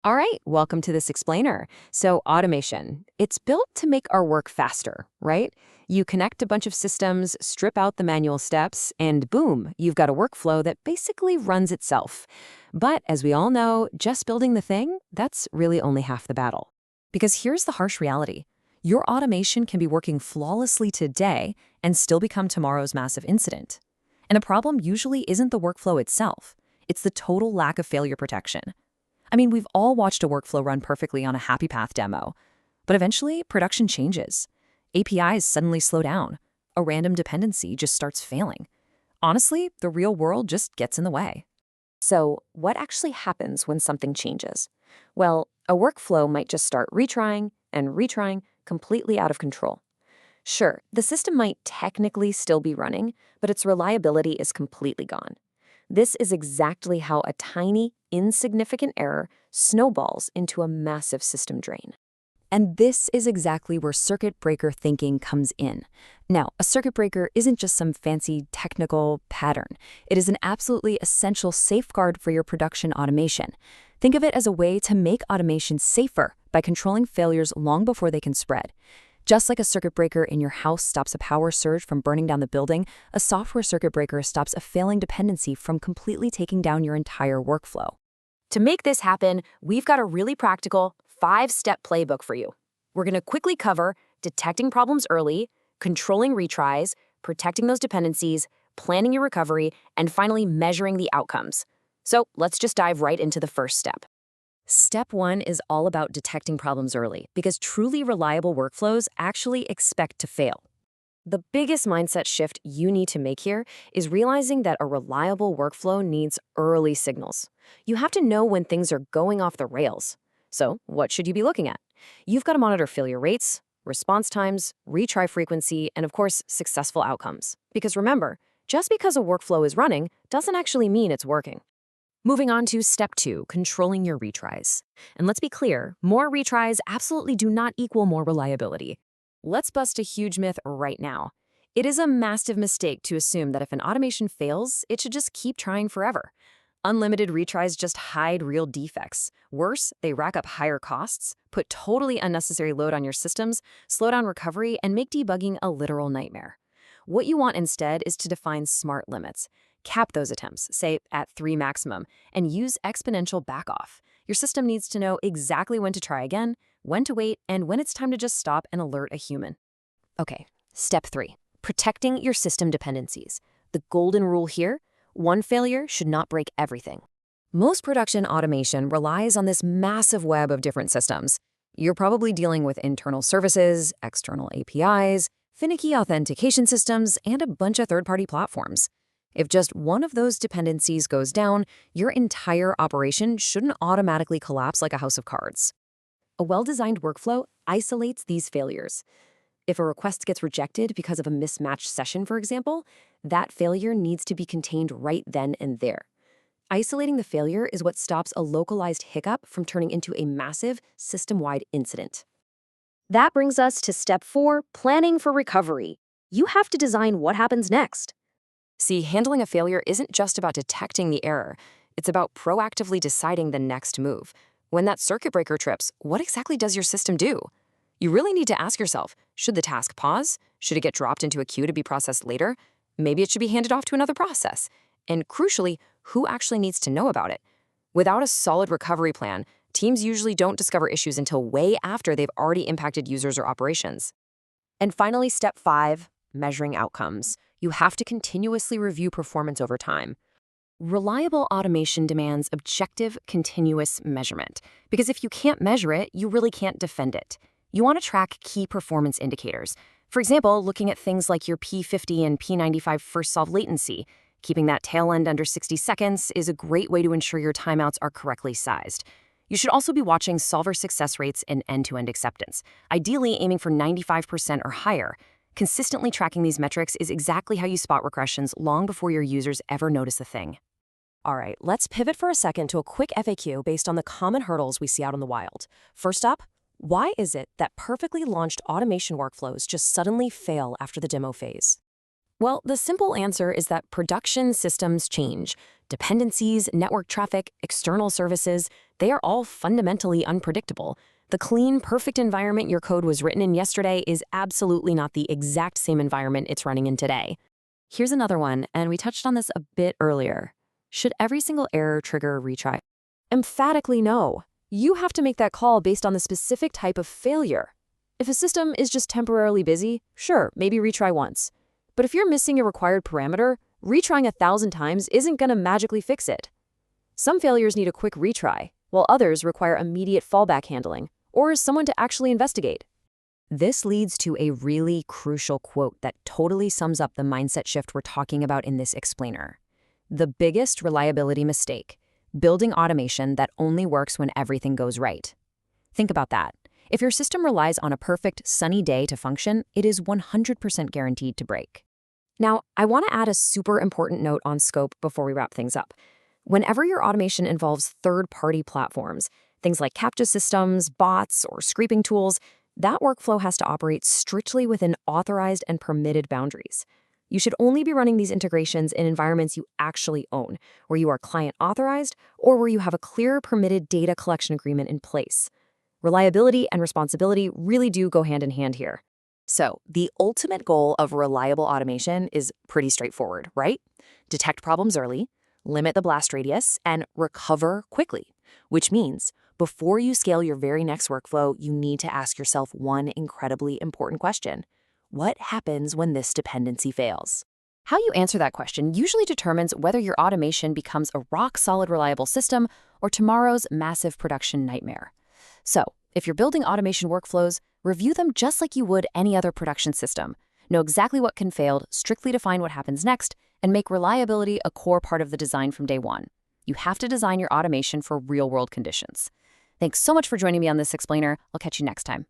All right, welcome to this explainer. So, automation, it's built to make our work faster, right? You connect a bunch of systems, strip out the manual steps, and boom, you've got a workflow that basically runs itself. But as we all know, just building the thing, that's really only half the battle. Because here's the harsh reality. Your automation can be working flawlessly today and still become tomorrow's massive incident. And the problem usually isn't the workflow itself. It's the total lack of failure protection. I mean, we've all watched a workflow run perfectly on a Happy Path demo. But eventually, production changes. APIs suddenly slow down. A random dependency just starts failing. Honestly, the real world just gets in the way. So, what actually happens when something changes? Well, a workflow might just start retrying and retrying completely out of control. Sure, the system might technically still be running, but its reliability is completely gone. This is exactly how a tiny, insignificant error snowballs into a massive system drain. And this is exactly where circuit breaker thinking comes in. Now, a circuit breaker isn't just some fancy technical pattern. It is an absolutely essential safeguard for your production automation. Think of it as a way to make automation safer by controlling failures long before they can spread. Just like a circuit breaker in your house stops a power surge from burning down the building, a software circuit breaker stops a failing dependency from completely taking down your entire workflow. To make this happen, we've got a really practical 5-step playbook for you. We're going to quickly cover detecting problems early, controlling retries, protecting those dependencies, planning your recovery, and finally measuring the outcomes. So let's just dive right into the first step. Step 1 is all about detecting problems early, because truly reliable workflows actually expect to fail. The biggest mindset shift you need to make here is realizing that a reliable workflow needs early signals. You have to know when things are going off the rails. So, what should you be looking at? You've got to monitor failure rates, response times, retry frequency, and of course, successful outcomes. Because remember, just because a workflow is running doesn't actually mean it's working. Moving on to step 2, controlling your retries. And let's be clear, more retries absolutely do not equal more reliability. Let's bust a huge myth right now. It is a massive mistake to assume that if an automation fails, it should just keep trying forever. Unlimited retries just hide real defects. Worse, they rack up higher costs, put totally unnecessary load on your systems, slow down recovery, and make debugging a literal nightmare. What you want instead is to define smart limits. Cap those attempts, say at 3 maximum, and use exponential backoff. Your system needs to know exactly when to try again, when to wait, and when it's time to just stop and alert a human. Okay, step 3, protecting your system dependencies. The golden rule here, one failure should not break everything. Most production automation relies on this massive web of different systems. You're probably dealing with internal services, external APIs, finicky authentication systems, and a bunch of third-party platforms. If just one of those dependencies goes down, your entire operation shouldn't automatically collapse like a house of cards. A well-designed workflow isolates these failures. If a request gets rejected because of a mismatched session, for example, that failure needs to be contained right then and there. Isolating the failure is what stops a localized hiccup from turning into a massive, system-wide incident. That brings us to step 4, planning for recovery. You have to design what happens next. See, handling a failure isn't just about detecting the error. It's about proactively deciding the next move. When that circuit breaker trips, what exactly does your system do? You really need to ask yourself, should the task pause? Should it get dropped into a queue to be processed later? Maybe it should be handed off to another process. And crucially, who actually needs to know about it? Without a solid recovery plan, teams usually don't discover issues until way after they've already impacted users or operations. And finally, step 5, measuring outcomes. You have to continuously review performance over time. Reliable automation demands objective, continuous measurement, because if you can't measure it, you really can't defend it. You want to track key performance indicators. For example, looking at things like your P50 and P95 first solve latency. Keeping that tail end under 60 seconds is a great way to ensure your timeouts are correctly sized. You should also be watching solver success rates and end-to-end acceptance, ideally aiming for 95% or higher. Consistently tracking these metrics is exactly how you spot regressions long before your users ever notice a thing. All right, let's pivot for a second to a quick FAQ based on the common hurdles we see out in the wild. First up, why is it that perfectly launched automation workflows just suddenly fail after the demo phase? Well, the simple answer is that production systems change. Dependencies, network traffic, external services, they are all fundamentally unpredictable. The clean, perfect environment your code was written in yesterday is absolutely not the exact same environment it's running in today. Here's another one, and we touched on this a bit earlier. Should every single error trigger a retry? Emphatically no. You have to make that call based on the specific type of failure. If a system is just temporarily busy, sure, maybe retry once. But if you're missing a required parameter, retrying 1,000 times isn't going to magically fix it. Some failures need a quick retry, while others require immediate fallback handling, or someone to actually investigate. This leads to a really crucial quote that totally sums up the mindset shift we're talking about in this explainer. The biggest reliability mistake: building automation that only works when everything goes right. Think about that. If your system relies on a perfect sunny day to function, it is 100% guaranteed to break. Now, I want to add a super important note on scope before we wrap things up. Whenever your automation involves third-party platforms, things like CAPTCHA systems, bots, or scraping tools, that workflow has to operate strictly within authorized and permitted boundaries. You should only be running these integrations in environments you actually own, where you are client-authorized or where you have a clear permitted data collection agreement in place. Reliability and responsibility really do go hand in hand here. So, the ultimate goal of reliable automation is pretty straightforward, right? Detect problems early, limit the blast radius, and recover quickly. Which means, before you scale your very next workflow, you need to ask yourself one incredibly important question. What happens when this dependency fails? How you answer that question usually determines whether your automation becomes a rock-solid reliable system or tomorrow's massive production nightmare. So, if you're building automation workflows, review them just like you would any other production system. Know exactly what can fail, strictly define what happens next, and make reliability a core part of the design from day one. You have to design your automation for real-world conditions. Thanks so much for joining me on this explainer. I'll catch you next time.